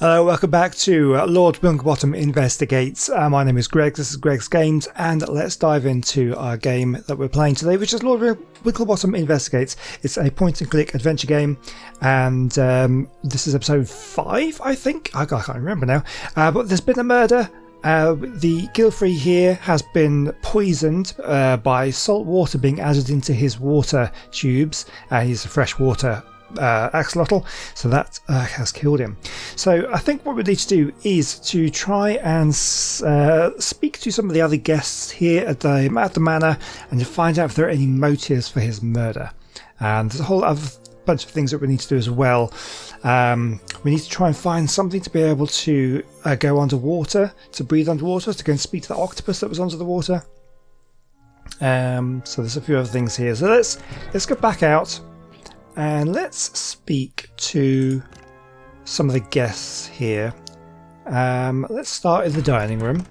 Hello, welcome back to Lord Winklebottom Investigates. My name is Greg, this is Greg's Games, and let's dive into our game that we're playing today, which is Lord Winklebottom Investigates. It's a point-and-click adventure game, and this is episode 5, I think? I can't remember now. But there's been a murder. The Gilfrey here has been poisoned by salt water being added into his water tubes. He's a freshwater axolotl, so that has killed him. So I think what we need to do is to try and speak to some of the other guests here at the manor and to find out if there are any motives for his murder. And there's a whole other bunch of things that we need to do as well. We need to try and find something to be able to go underwater, to breathe underwater, to go and speak to the octopus that was under the water. So there's a few other things here. So let's go back out and let's speak to some of the guests here. Let's start in the dining room.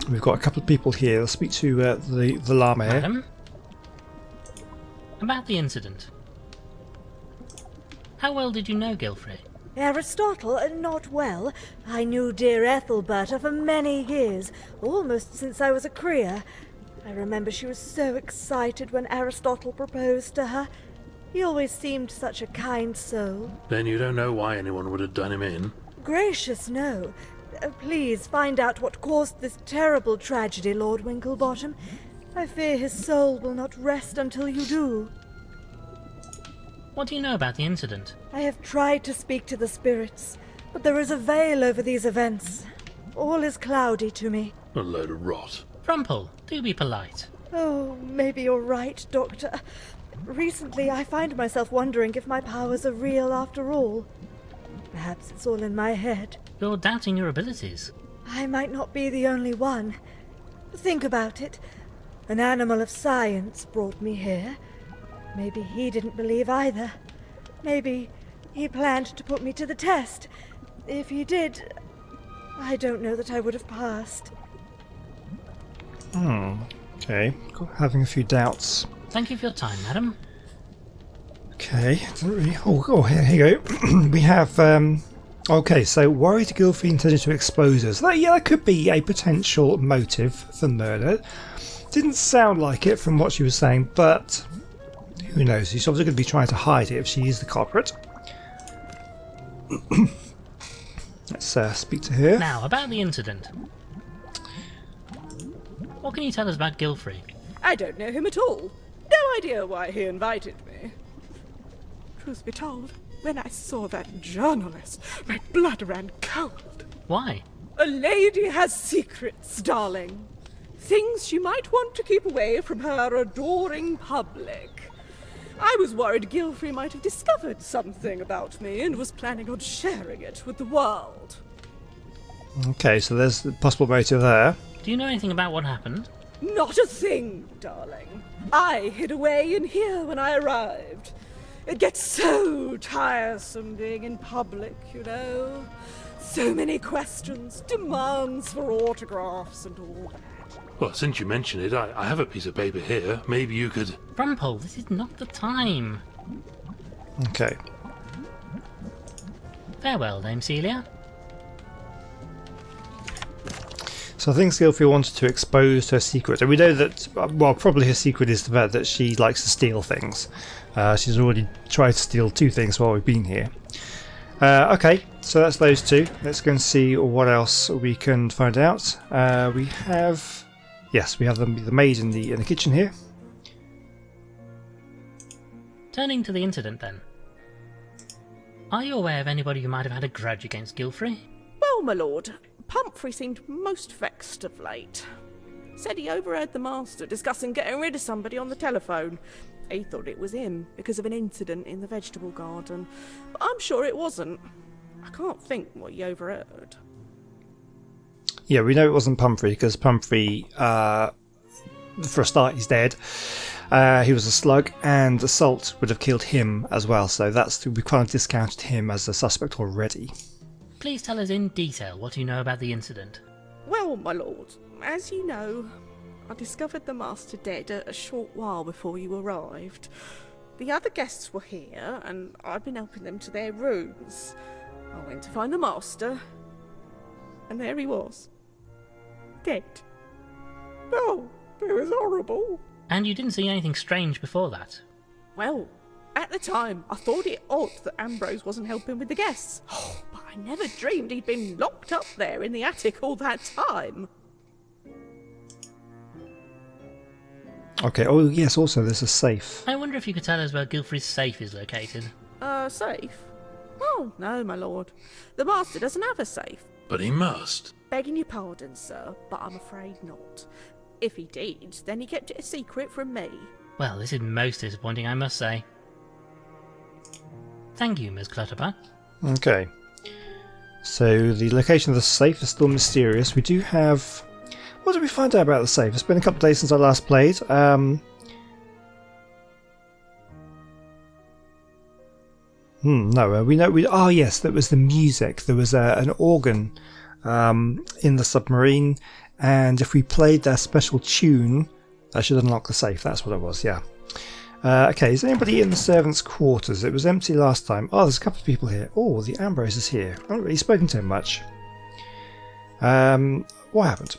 We've got a couple of people here. Let's speak to the llama here. Madam? About the incident. How well did you know Gilfrey? Aristotle, not well. I knew dear Ethelberta for many years, almost since I was a crea. I remember she was so excited when Aristotle proposed to her. He always seemed such a kind soul. Then you don't know why anyone would have done him in? Gracious, no. Please find out what caused this terrible tragedy, Lord Winklebottom. I fear his soul will not rest until you do. What do you know about the incident? I have tried to speak to the spirits, but there is a veil over these events. All is cloudy to me. A load of rot. Rumpel, do be polite. Oh, maybe you're right, Doctor. Recently, I find myself wondering if my powers are real after all. Perhaps it's all in my head. You're doubting your abilities. I might not be the only one. Think about it. An animal of science brought me here. Maybe he didn't believe either. Maybe he planned to put me to the test. If he did, I don't know that I would have passed. Okay, having a few doubts. Thank you for your time, madam. Okay, here you go. We have, okay, so worried Gilfrey intended to expose us. That could be a potential motive for murder. Didn't sound like it from what she was saying, but who knows? She's obviously going to be trying to hide it if she is the culprit. Let's speak to her. Now, about the incident. What can you tell us about Gilfrey? I don't know him at all. No idea why he invited me. Truth be told, when I saw that journalist, my blood ran cold. Why? A lady has secrets, darling. Things she might want to keep away from her adoring public. I was worried Gilfrey might have discovered something about me and was planning on sharing it with the world. Okay, so there's the possible motive there. Do you know anything about what happened? Not a thing, darling. I hid away in here when I arrived. It gets so tiresome being in public, you know. So many questions, demands for autographs and all that. Well, since you mention it, I have a piece of paper here. Maybe you could... Rumpel, this is not the time. Okay. Farewell, Dame Celia. So I think Gilfrey wanted to expose her secret, and we know that, well, probably her secret is the fact that she likes to steal things. She's already tried to steal 2 things while we've been here. Okay, so that's those 2. Let's go and see what else we can find out. We have the maid in the kitchen here. Turning to the incident then. Are you aware of anybody who might have had a grudge against Gilfrey? Well, my lord, Pumphrey seemed most vexed of late. Said he overheard the master discussing getting rid of somebody on the telephone. He thought it was him because of an incident in the vegetable garden, but I'm sure it wasn't. I can't think what he overheard. Yeah, we know it wasn't Pumphrey because Pumphrey, for a start, he's dead. He was a slug, and the salt would have killed him as well, so we kind of discounted him as a suspect already. Please tell us in detail what you know about the incident. Well, my lord, as you know, I discovered the master dead a short while before you arrived. The other guests were here, and I'd been helping them to their rooms. I went to find the master, and there he was. Dead. Oh, it was horrible. And you didn't see anything strange before that? Well, at the time, I thought it odd that Ambrose wasn't helping with the guests. Oh, but I never dreamed he'd been locked up there in the attic all that time. Okay, oh yes, also there's a safe. I wonder if you could tell us where Gilfrey's safe is located. Safe? Oh, no, my lord. The master doesn't have a safe. But he must. Begging your pardon, sir, but I'm afraid not. If he did, then he kept it a secret from me. Well, this is most disappointing, I must say. Thank you, Ms. Clutterbuck. Okay. So the location of the safe is still mysterious. We do have... What did we find out about the safe? It's been a couple of days since I last played. No, we know... Oh yes, that was the music. There was an organ in the submarine, and if we played that special tune, that should unlock the safe. That's what it was, yeah. Okay, is anybody in the servants' quarters? It was empty last time. Oh, there's a couple of people here. Oh, the Ambrose is here. I haven't really spoken to him much. What happened?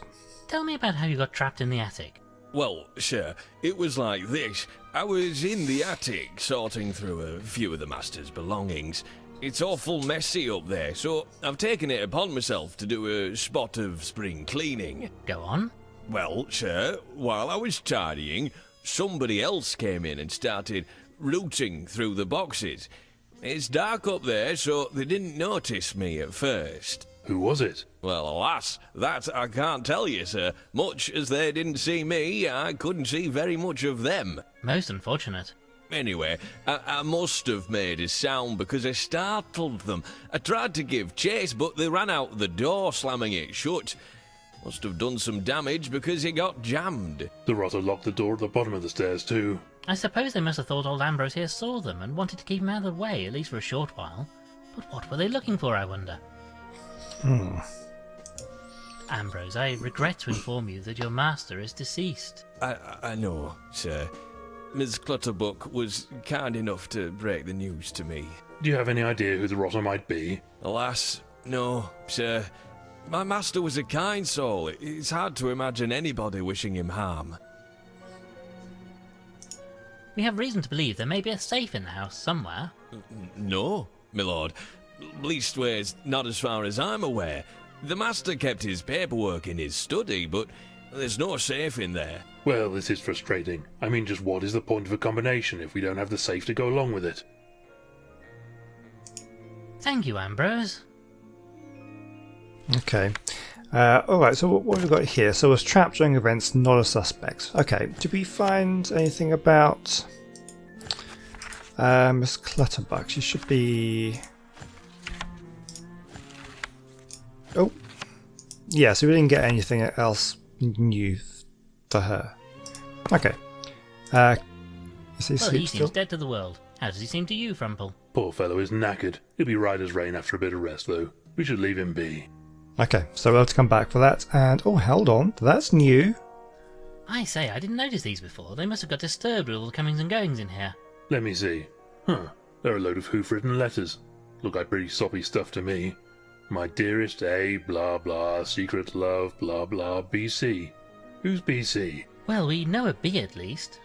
Tell me about how you got trapped in the attic. Well, sure, it was like this. I was in the attic sorting through a few of the master's belongings. It's awful messy up there, so I've taken it upon myself to do a spot of spring cleaning. Go on. Well, sure, while I was tidying, somebody else came in and started rooting through the boxes. It's dark up there, so they didn't notice me at first. Who was it? Well, alas, that I can't tell you, sir. Much as they didn't see me, I couldn't see very much of them. Most unfortunate. Anyway, I must have made a sound because I startled them. I tried to give chase, but they ran out the door, slamming it shut. Must have done some damage because it got jammed. The rotter locked the door at the bottom of the stairs too. I suppose they must have thought old Ambrose here saw them and wanted to keep him out of the way, at least for a short while. But what were they looking for, I wonder? Ambrose, I regret to inform you that your master is deceased. I know, sir. Ms. Clutterbuck was kind enough to break the news to me. Do you have any idea who the rotter might be? Alas, no, sir. My master was a kind soul. It's hard to imagine anybody wishing him harm. We have reason to believe there may be a safe in the house somewhere. No, my lord. Leastways, not as far as I'm aware. The master kept his paperwork in his study, but there's no safe in there. Well, this is frustrating. I mean, just what is the point of a combination if we don't have the safe to go along with it? Thank you, Ambrose. Okay. Alright, so what have we got here? So was trapped during events, not a suspect. Okay, did we find anything about Miss Clutterbuck? She should be... Oh. Yeah, so we didn't get anything else new for her. Okay. Is he Well, asleep he still? seems dead to the world. How does he seem to you, Frumple? Poor fellow is knackered. He'll be right as rain after a bit of rest, though. We should leave him be. Okay, so we'll have to come back for that. And, oh, hold on. That's new. I say, I didn't notice these before. They must have got disturbed with all the comings and goings in here. Let me see. Huh. They're a load of hoof-written letters. Look like pretty soppy stuff to me. My dearest A, blah blah, secret love, blah blah, BC. Who's BC? Well, we know a B at least.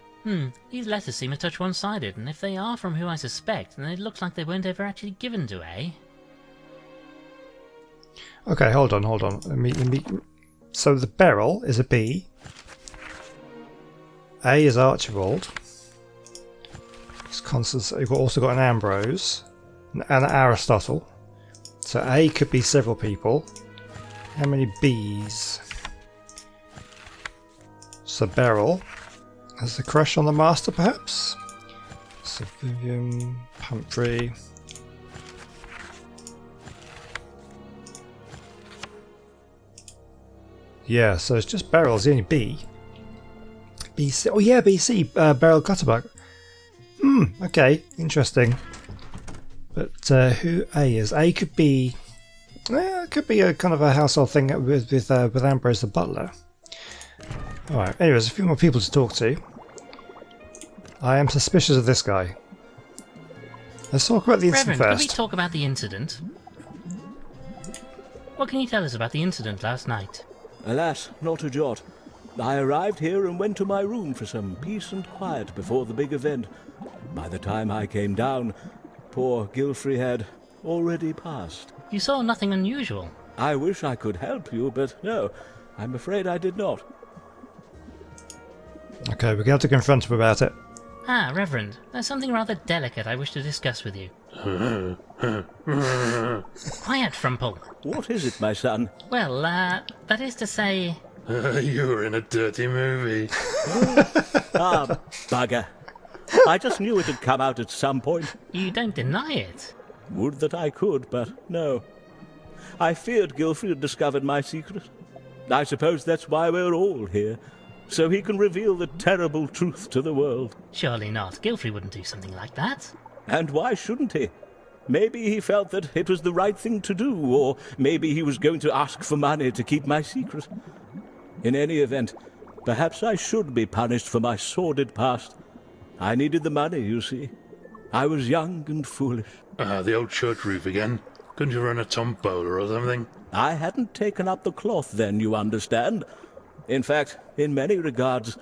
These letters seem a touch one-sided, and if they are from who I suspect, then it looks like they weren't ever actually given to A. Okay, hold on. Let me... So the Beryl is a B. A is Archibald. It's Constance. You've also got an Ambrose and an Aristotle. So A could be several people. How many B's? So Beryl has a crush on the master, perhaps? So Vivian, Humphrey. Yeah, so it's just Beryl's the only B. BC. Oh yeah, BC. Beryl Clutterbuck. Okay, interesting. But who A is? A could be. It could be a kind of a household thing with Ambrose the butler. All right. Anyways, a few more people to talk to. I am suspicious of this guy. Let's talk about the incident Reverend, can we first. talk about the incident? What can you tell us about the incident last night? Alas, not a jot. I arrived here and went to my room for some peace and quiet before the big event. By the time I came down, poor Gilfrey had already passed. You saw nothing unusual. I wish I could help you, but no, I'm afraid I did not. Okay, we're going to have to confront him about it. Ah, Reverend, there's something rather delicate I wish to discuss with you. Quiet, Frumple. What is it, my son? Well, that is to say... You were in a dirty movie. Ah, bugger. I just knew it had come out at some point. You don't deny it. Would that I could, but no. I feared Gilfrey had discovered my secret. I suppose that's why we're all here, so he can reveal the terrible truth to the world. Surely not. Gilfrey wouldn't do something like that. And why shouldn't he? Maybe he felt that it was the right thing to do, or maybe he was going to ask for money to keep my secret. In any event, perhaps I should be punished for my sordid past. I needed the money, you see. I was young and foolish. The old church roof again. Couldn't you run a tombola or something? I hadn't taken up the cloth then, you understand. In fact, in many regards,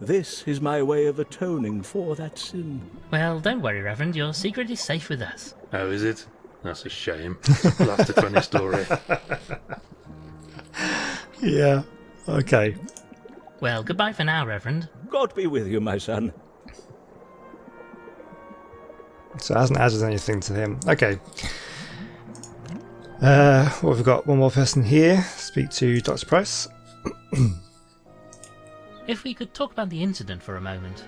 this is my way of atoning for that sin. Well, don't worry, Reverend. Your secret is safe with us. Oh, is it? That's a shame. Blasted funny story. Yeah, okay. Well, goodbye for now, Reverend. God be with you, my son. So it hasn't added anything to him. Okay. Well, we've got one more person here. Speak to Dr. Price. If we could talk about the incident for a moment.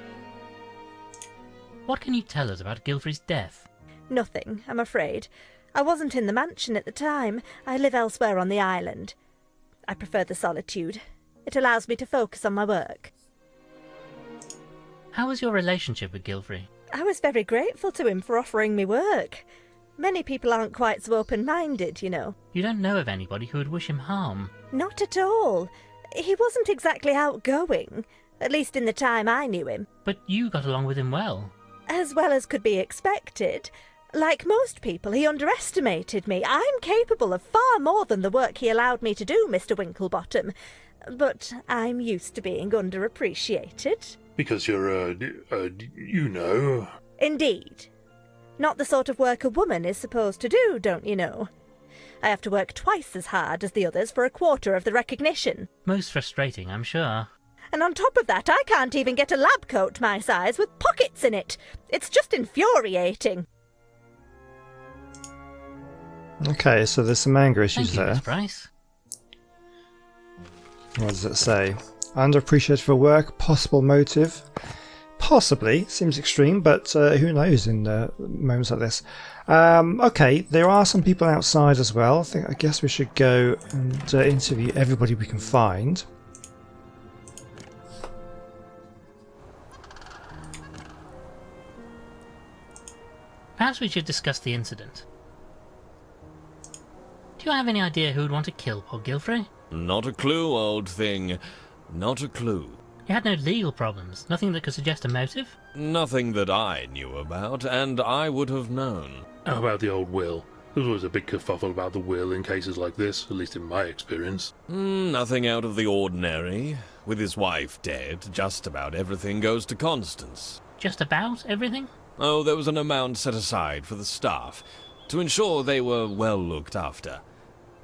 What can you tell us about Gilfrey's death? Nothing, I'm afraid. I wasn't in the mansion at the time. I live elsewhere on the island. I prefer the solitude. It allows me to focus on my work. How was your relationship with Gilfrey? I was very grateful to him for offering me work. Many people aren't quite so open-minded, you know. You don't know of anybody who would wish him harm. Not at all. He wasn't exactly outgoing, at least in the time I knew him. But you got along with him well. As well as could be expected. Like most people, he underestimated me. I'm capable of far more than the work he allowed me to do, Mr. Winklebottom. But I'm used to being underappreciated. Because you're, you know. Indeed. Not the sort of work a woman is supposed to do, don't you know? I have to work twice as hard as the others for a quarter of the recognition. Most frustrating, I'm sure. And on top of that, I can't even get a lab coat my size with pockets in it. It's just infuriating. Okay, so there's some anger issues Thank you, there. Miss Price. What does it say? Underappreciated for work, possible motive. Possibly, seems extreme, but who knows in moments like this. Okay, there are some people outside as well. I guess we should go and interview everybody we can find. Perhaps we should discuss the incident. Do you have any idea who would want to kill poor Gilfrey? Not a clue, old thing. Not a clue. He had no legal problems, nothing that could suggest a motive? Nothing that I knew about, and I would have known. How about the old will? There's always a big kerfuffle about the will in cases like this, at least in my experience. Nothing out of the ordinary. With his wife dead, just about everything goes to Constance. Just about everything? Oh, there was an amount set aside for the staff, to ensure they were well looked after.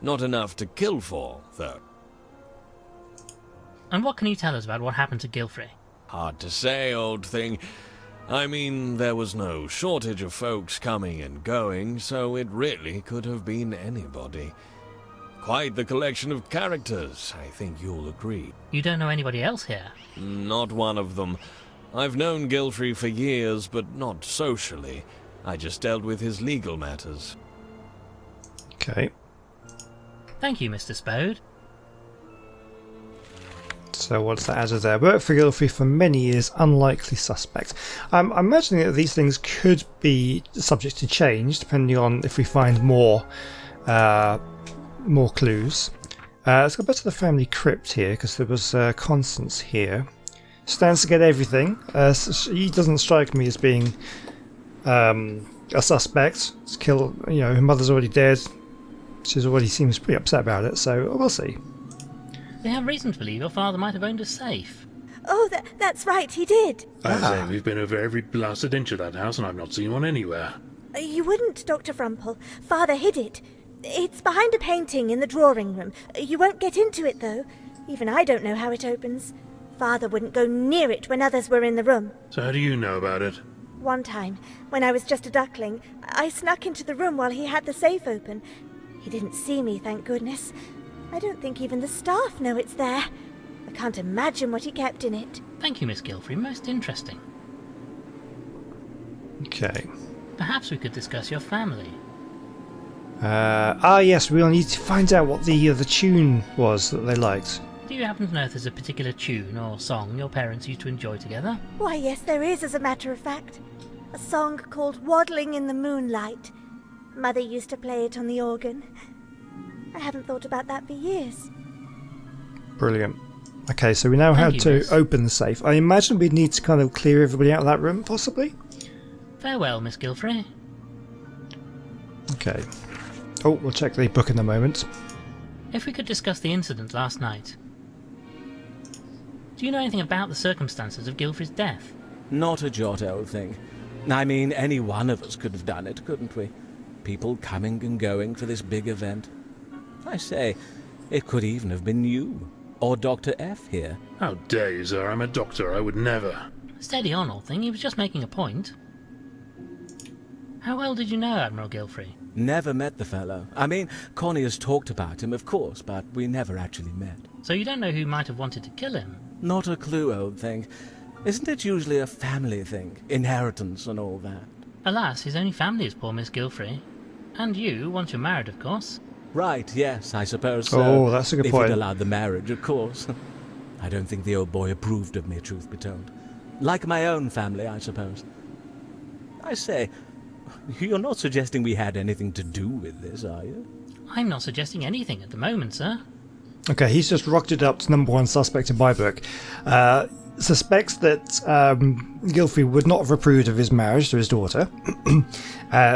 Not enough to kill for, though. And what can you tell us about what happened to Gilfrey? Hard to say, old thing. I mean, there was no shortage of folks coming and going, so it really could have been anybody. Quite the collection of characters, I think you'll agree. You don't know anybody else here? Not one of them. I've known Gilfrey for years, but not socially. I just dealt with his legal matters. Okay. Thank you, Mr. Spode. So what's that added there? Worked for Gilfrey for many years, unlikely suspect. I'm imagining that these things could be subject to change depending on if we find more clues. Let's go back to the family crypt here because there was Constance here. Stands to get everything. He doesn't strike me as being a suspect. Her mother's already dead. She's already seems pretty upset about it, so we'll see. We have reason to believe your father might have owned a safe. Oh, that's right, he did. I say, we've been over every blasted inch of that house and I've not seen one anywhere. You wouldn't, Dr. Frumple. Father hid it. It's behind a painting in the drawing room. You won't get into it, though. Even I don't know how it opens. Father wouldn't go near it when others were in the room. So how do you know about it? One time, when I was just a duckling, I snuck into the room while he had the safe open. He didn't see me, thank goodness. I don't think even the staff know it's there. I can't imagine what he kept in it. Thank you, Miss Gilfrey. Most interesting. Okay. Perhaps we could discuss your family. Yes, we'll need to find out what the tune was that they liked. Do you happen to know if there's a particular tune or song your parents used to enjoy together? Why, yes, there is, as a matter of fact. A song called Waddling in the Moonlight. Mother used to play it on the organ. I haven't thought about that for years. Brilliant. Okay, so we know how Thank you, to Miss. open the safe. I imagine we'd need to kind of clear everybody out of that room, possibly? Farewell, Miss Gilfrey. Okay. Oh, we'll check the book in a moment. If we could discuss the incident last night. Do you know anything about the circumstances of Gilfrey's death? Not a jot, old thing. I mean, any one of us could have done it, couldn't we? People coming and going for this big event. I say, it could even have been you. Or Dr. F here. How dare you, sir? I'm a doctor. I would never. Steady on, old thing. He was just making a point. How well did you know Admiral Gilfrey? Never met the fellow. I mean, Connie has talked about him, of course, but we never actually met. So you don't know who might have wanted to kill him? Not a clue, old thing. Isn't it usually a family thing? Inheritance and all that? Alas, his only family is poor Miss Gilfrey. And you, once you're married, of course. Right, yes, I suppose so. Oh, that's a good if point. If it allowed the marriage, of course. I don't think the old boy approved of me, truth be told. Like my own family, I suppose. I say, you're not suggesting we had anything to do with this, are you? I'm not suggesting anything at the moment, sir. Okay, he's just rocketed up to number one suspect in my book. Suspects that Gilfrey would not have approved of his marriage to his daughter.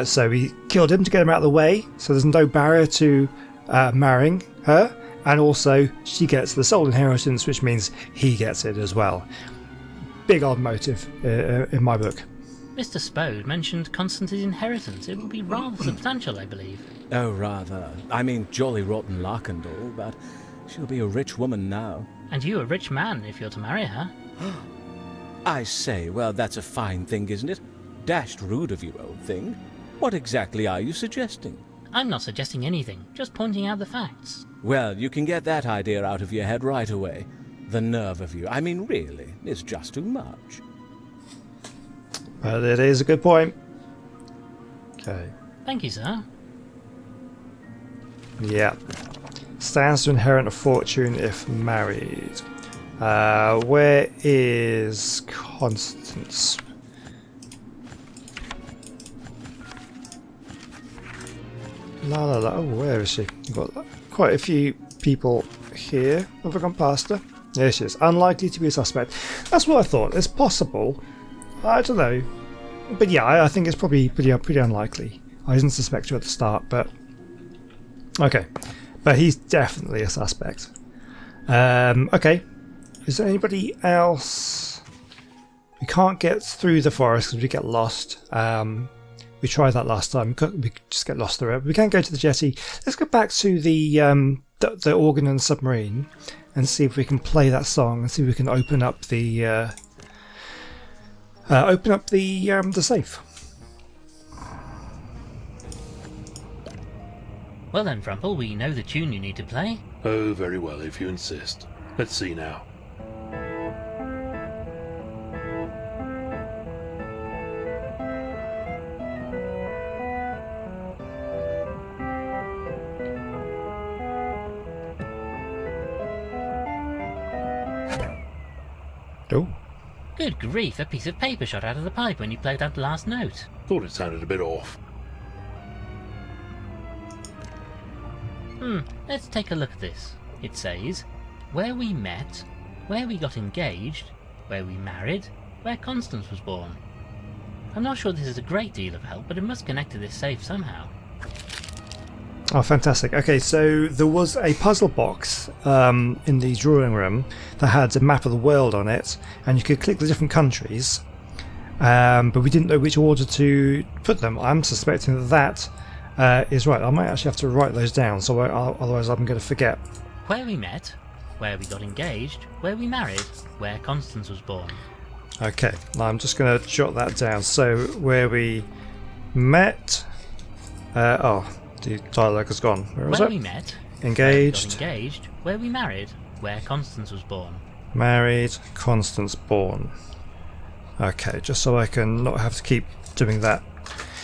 So he killed him to get him out of the way, so there's no barrier to marrying her. And also, she gets the sole inheritance, which means he gets it as well. Big odd motive in my book. Mr. Spode mentioned Constance's inheritance. It would be rather substantial, I believe. Oh, rather. I mean, jolly rotten luck and all, but she'll be a rich woman now. And you a rich man if you're to marry her. I say, well, that's a fine thing, isn't it? Dashed rude of you, old thing. What exactly are you suggesting? I'm not suggesting anything, just pointing out the facts. Well, you can get that idea out of your head right away. The nerve of you. I mean, really, it's just too much. But it is a good point. Okay. Thank you, sir. Yeah. Stands to inherit a fortune if married. Where is Constance? La la la. Oh, where is she? We've got quite a few people here. Have I gone past her? There she is. Unlikely to be a suspect. That's what I thought. It's possible. I don't know. But yeah, I think it's probably pretty unlikely. I didn't suspect you at the start, but... Okay. But he's definitely a suspect. Okay. Is there anybody else? We can't get through the forest because we get lost. We tried that last time. We just get lost through it. We can't go to the jetty. Let's go back to the organ and submarine and see if we can play that song and see if we can open up the safe. Well then, Frumple, we know the tune you need to play. Oh, very well, if you insist. Let's see now. Oh. Good grief, a piece of paper shot out of the pipe when you played that last note. Thought it sounded a bit off. Let's take a look at this. It says, where we met, where we got engaged, where we married, where Constance was born. I'm not sure this is a great deal of help, but it must connect to this safe somehow. Oh, fantastic. Okay, so there was a puzzle box in the drawing room that had a map of the world on it, and you could click the different countries, but we didn't know which order to put them. I'm suspecting that is right. I might actually have to write those down, so otherwise I'm going to forget. Where we met, where we got engaged, where we married, where Constance was born. Okay, I'm just going to jot that down. So, where we met... the dialogue has gone. Where was Where it? we met, Engaged. where we got engaged, where we married, where Constance was born. Married, Constance born. Okay, just so I can not have to keep doing that.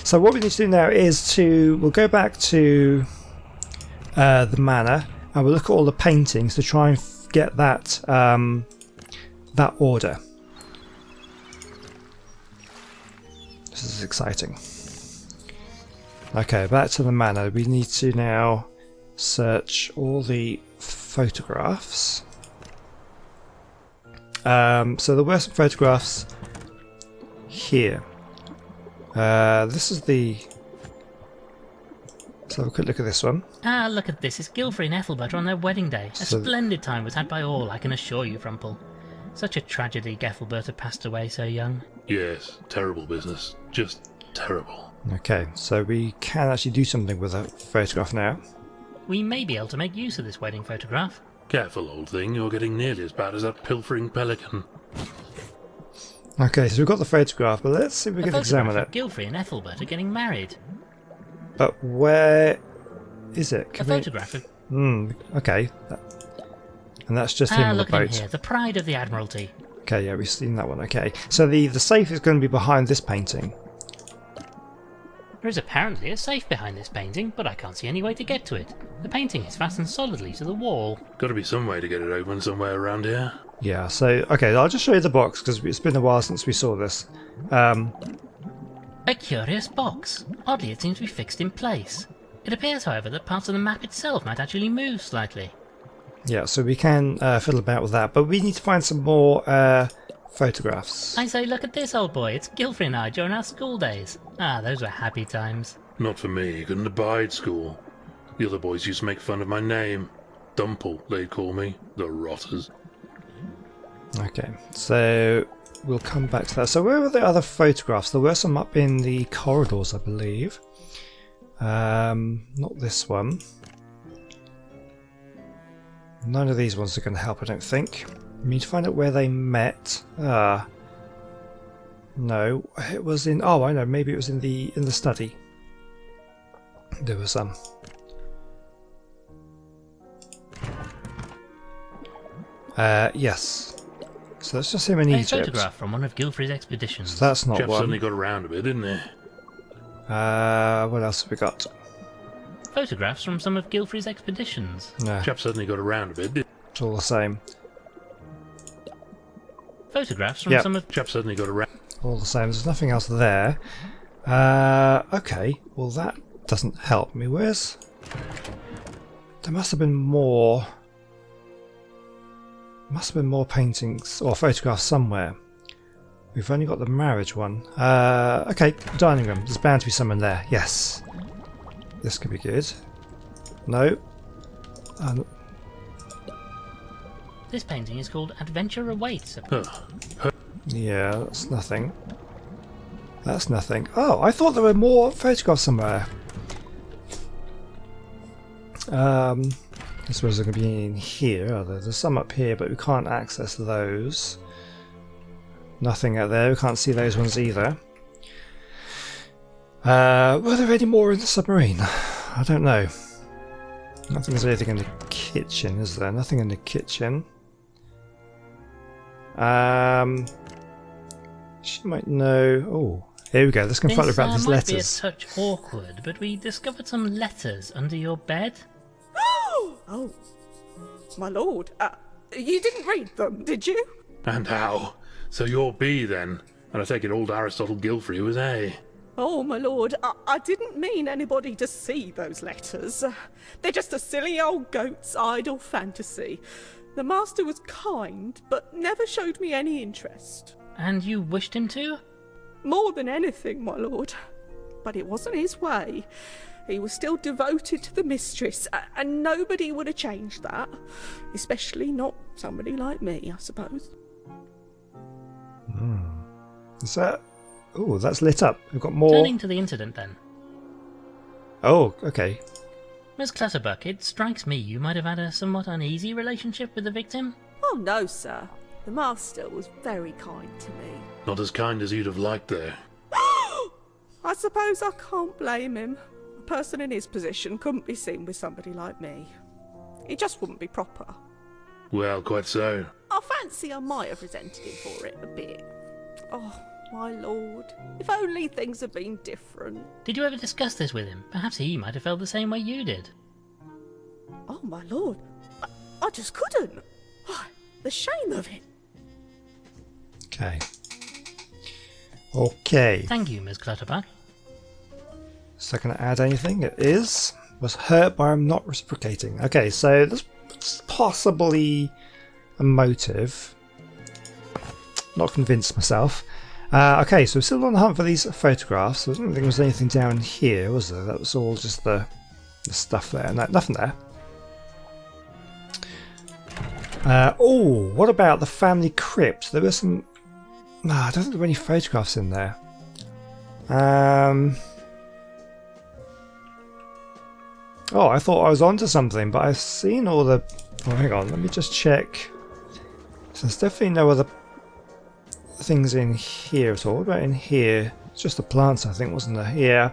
So what we need to do now is we'll go back to the manor and we'll look at all the paintings to try and get that that order. This is exciting. Okay, back to the manor. We need to now search all the photographs. So there were some photographs here. This is the... Let's have a quick look at this one. Ah, look at this. It's Gilfrey and Ethelbert on their wedding day. A splendid time was had by all, I can assure you, Frumple. Such a tragedy Ethelbert passed away so young. Yes, terrible business. Just terrible. Okay, so we can actually do something with a photograph now. We may be able to make use of this wedding photograph. Careful, old thing. You're getting nearly as bad as that pilfering pelican. Okay, so we've got the photograph, but let's see if we A can photograph examine of it. Gilfrey and Ethelbert are getting married. But where is it? A photograph of... Okay. And that's just him on the look at him boat. here, the pride of the Admiralty. Okay, yeah, we've seen that one. Okay, so the safe is going to be behind this painting. There is apparently a safe behind this painting, but I can't see any way to get to it. The painting is fastened solidly to the wall. Got to be some way to get it open somewhere around here. Yeah, so, okay, I'll just show you the box, because it's been a while since we saw this. A curious box. Oddly, it seems to be fixed in place. It appears, however, that parts of the map itself might actually move slightly. Yeah, so we can fiddle about with that, but we need to find some more photographs. I say, look at this, old boy. It's Gilfrey and I during our school days. Ah, those were happy times. Not for me. Couldn't abide school. The other boys used to make fun of my name. Dumple, they'd call me. The rotters. Okay, so we'll come back to that. So where were the other photographs? There were some up in the corridors, I believe. Not this one. None of these ones are going to help, I don't think. We need to find out where they met. No, it was in... Oh, I know. Maybe it was in the study. There was some. Yes. So that's just him in A Egypt. photograph from one of Gilfrey's expeditions. So that's not Chap one. suddenly got around a bit, didn't he? What else have we got? Photographs from some of Gilfrey's expeditions. No, Chap suddenly got around a bit, didn't it's all the same. Photographs from Yep. some of... Chap suddenly got around. All the same. There's nothing else there. Okay. Well, that doesn't help me. Where's... There must have been more... Must have been more paintings or photographs somewhere. We've only got the marriage one. Okay, dining room. There's bound to be someone there. Yes. This could be good. No. This painting is called Adventure Awaits. Yeah, that's nothing. That's nothing. Oh, I thought there were more photographs somewhere. I suppose they're going to be in here, are there? There's some up here, but we can't access those. Nothing out there. We can't see those ones either. Were there any more in the submarine? I don't know. I don't think there's anything in the kitchen, is there? Nothing in the kitchen. She might know... Oh, here we go. Let's confront her about these might be a letters. touch awkward, but we discovered some letters under your bed. Oh, my lord. You didn't read them, did you? And how? So you're B then? And I take it old Aristotle Gilfrey was A. Oh, my lord, I didn't mean anybody to see those letters. They're just a silly old goat's idle fantasy. The master was kind, but never showed me any interest. And you wished him to? More than anything, my lord. But it wasn't his way. He was still devoted to the mistress, and nobody would have changed that. Especially not somebody like me, I suppose. Is that... Oh, that's lit up. We've got more... Turning to the incident then. Oh, okay. Miss Clutterbuck, it strikes me you might have had a somewhat uneasy relationship with the victim. Oh no, sir. The master was very kind to me. Not as kind as you'd have liked there. I suppose I can't blame him. A person in his position couldn't be seen with somebody like me. It just wouldn't be proper. Well, quite so. I fancy I might have resented him for it a bit. Oh, my lord. If only things had been different. Did you ever discuss this with him? Perhaps he might have felt the same way you did. Oh, my lord. I just couldn't. Oh, the shame of it. Okay. Okay. Thank you, Miss Clutterbuck. Is that going to add anything? It is. Was hurt by him not reciprocating. Okay, so there's possibly a motive. Not convinced myself. Okay, so we're still on the hunt for these photographs. I don't think there was anything down here, was there? That was all just the stuff there. No, nothing there. Oh, what about the family crypt? There was some... No, I don't think there were any photographs in there. Oh, I thought I was onto something, but I've seen all the... Oh, hang on, let me just check. So there's definitely no other things in here at all. What about in here? It's just the plants, I think, wasn't there? Yeah,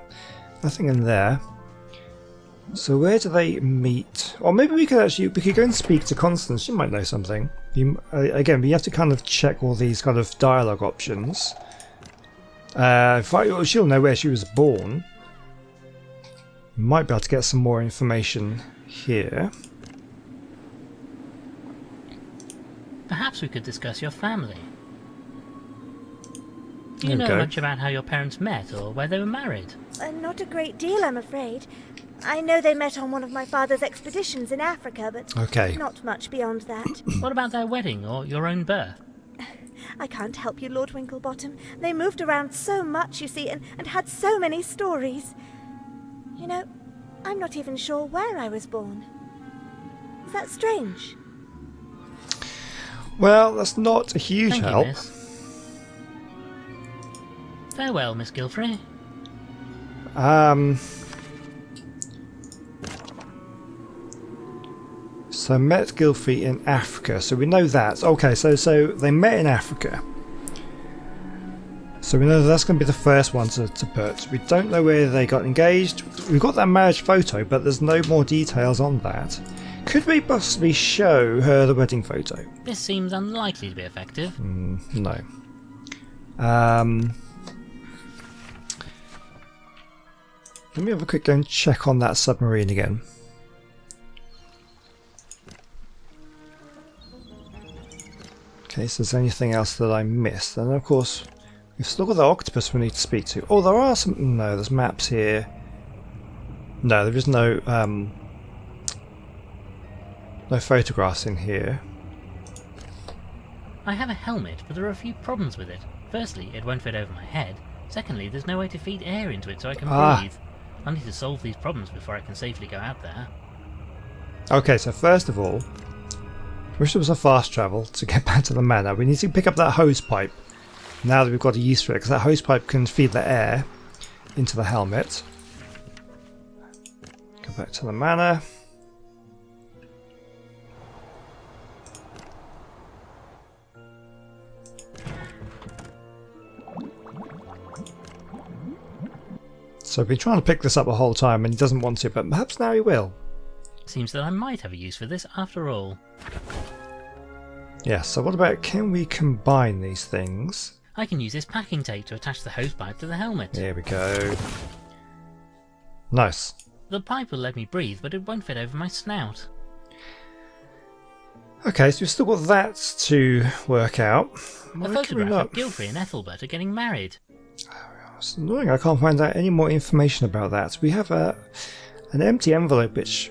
nothing in there. So where do they meet? Or maybe we could go and speak to Constance. She might know something. Again, we have to kind of check all these kind of dialogue options. She'll know where she was born. Might be able to get some more information here. Perhaps we could discuss your family. Do you know much about how your parents met or where they were married? Not a great deal, I'm afraid. I know they met on one of my father's expeditions in Africa, but not much beyond that. What about their wedding or your own birth? I can't help you, Lord Winklebottom. They moved around so much, you see, and had so many stories. You know, I'm not even sure where I was born. Is that strange? Well, that's not a huge Thank help. you, miss. Farewell, Miss Gilfrey. So met Gilfrey in Africa. So we know that. Okay, so they met in Africa. So we know that's going to be the first one to put. We don't know where they got engaged. We've got that marriage photo, but there's no more details on that. Could we possibly show her the wedding photo? This seems unlikely to be effective. No. Let me have a quick go and check on that submarine again. Okay, so is there anything else that I missed? And of course, we've still got the octopus we need to speak to. Oh, there are some... No, there's maps here. No, there is no... no photographs in here. I have a helmet, but there are a few problems with it. Firstly, it won't fit over my head. Secondly, there's no way to feed air into it so I can breathe. I need to solve these problems before I can safely go out there. Okay, so first of all, wish there was a fast travel to get back to the manor. We need to pick up that hose pipe. Now that we've got a use for it, because that hose pipe can feed the air into the helmet. Go back to the manor. So I've been trying to pick this up the whole time and he doesn't want to, but perhaps now he will. Seems that I might have a use for this after all. Yeah, so what about, can we combine these things? I can use this packing tape to attach the hose pipe to the helmet. Here we go. Nice. The pipe will let me breathe, but it won't fit over my snout. Okay, so we've still got that to work out. A photograph of Gilfrey and Ethelbert are getting married. It's annoying, I can't find out any more information about that. We have an empty envelope, which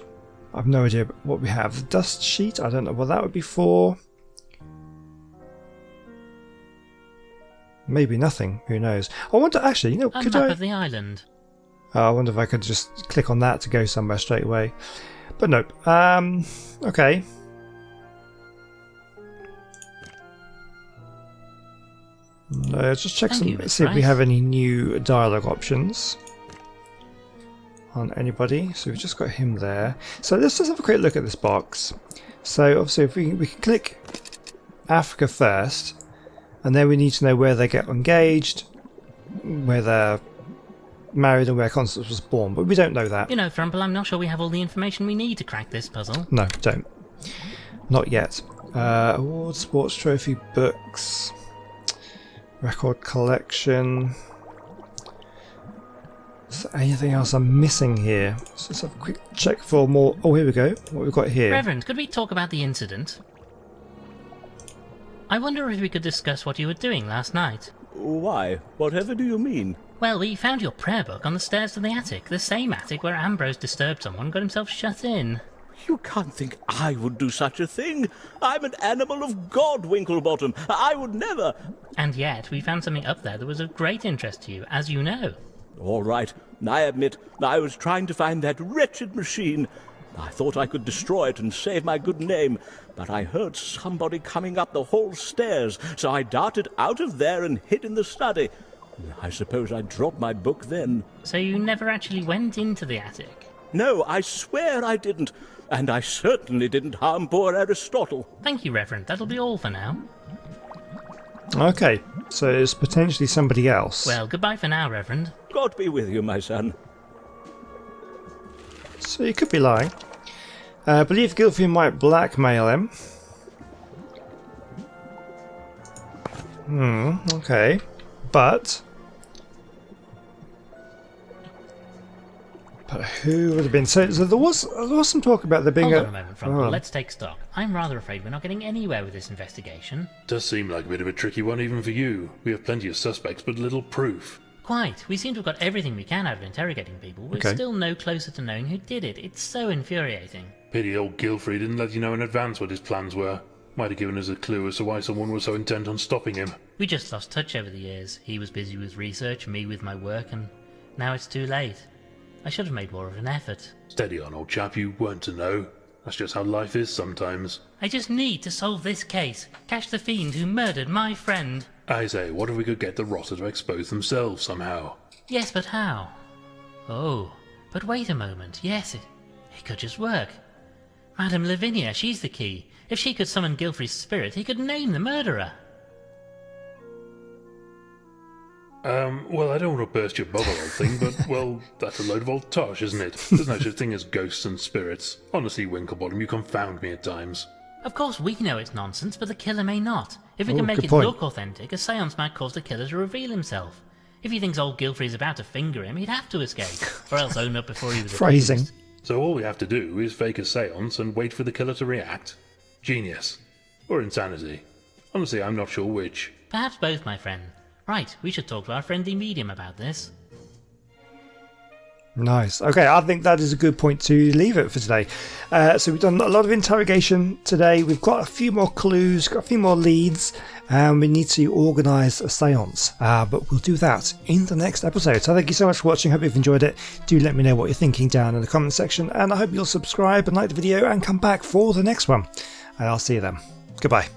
I've no idea what we have. The dust sheet, I don't know what that would be for. Maybe nothing, who knows. I wonder, actually, you know, A could map I... of the island. I wonder if I could just click on that to go somewhere straight away. But nope. Okay. Let's just check see if we have any new dialogue options on anybody. So we've just got him there. So let's just have a quick look at this box. So obviously if we can click Africa first, and then we need to know where they get engaged, where they're married, and where Constance was born, but we don't know that. You know, Frumple, I'm not sure we have all the information we need to crack this puzzle. No, don't. Not yet. Awards, sports trophy, books, record collection. Is there anything else I'm missing here? Let's just have a quick check for more. Oh, here we go. What we've got here. Reverend, could we talk about the incident? I wonder if we could discuss what you were doing last night. Why? Whatever do you mean? Well, we found your prayer book on the stairs to the attic. The same attic where Ambrose disturbed someone, got himself shut in. You can't think I would do such a thing. I'm an animal of God, Winklebottom. I would never. And yet, we found something up there that was of great interest to you, as you know. All right, I admit I was trying to find that wretched machine. I thought I could destroy it and save my good name, but I heard somebody coming up the hall stairs, so I darted out of there and hid in the study. I suppose I dropped my book then. So you never actually went into the attic? No, I swear I didn't, and I certainly didn't harm poor Aristotle. Thank you, Reverend. That'll be all for now. Okay, so it's potentially somebody else. Well, goodbye for now, Reverend. God be with you, my son. So you could be lying. I believe Gilfrey might blackmail him. Okay. But who would have been? So there was some talk about there being Hold on a moment, Frumple. Let's take stock. I'm rather afraid we're not getting anywhere with this investigation. Does seem like a bit of a tricky one even for you. We have plenty of suspects, but little proof. Quite. We seem to have got everything we can out of interrogating people. We're still no closer to knowing who did it. It's so infuriating. Pity old Gilfrey didn't let you know in advance what his plans were. Might have given us a clue as to why someone was so intent on stopping him. We just lost touch over the years. He was busy with research, me with my work, and now it's too late. I should have made more of an effort. Steady on, old chap, you weren't to know. That's just how life is sometimes. I just need to solve this case. Catch the fiend who murdered my friend. I say, what if we could get the rotter to expose themselves somehow? Yes, but how? Oh, but wait a moment. Yes, it could just work. Madame Lavinia, she's the key. If she could summon Gilfrey's spirit, he could name the murderer. Well, I don't want to burst your bubble, old thing, but, well, that's a load of old tosh, isn't it? There's no such thing as ghosts and spirits. Honestly, Winklebottom, you confound me at times. Of course, we know it's nonsense, but the killer may not. If we can make it look authentic, a seance might cause the killer to reveal himself. If he thinks old Gilfrey's about to finger him, he'd have to escape, or else own up before he was phrasing. accused. So all we have to do is fake a seance and wait for the killer to react? Genius. Or insanity. Honestly, I'm not sure which. Perhaps both, my friend. Right, we should talk to our friendly medium about this. Nice. Okay, I think that is a good point to leave it for today. So we've done a lot of interrogation today. We've got a few more clues, got a few more leads, and we need to organise a seance. But we'll do that in the next episode. So thank you so much for watching. Hope you've enjoyed it. Do let me know what you're thinking down in the comment section, and I hope you'll subscribe and like the video and come back for the next one. And I'll see you then. Goodbye.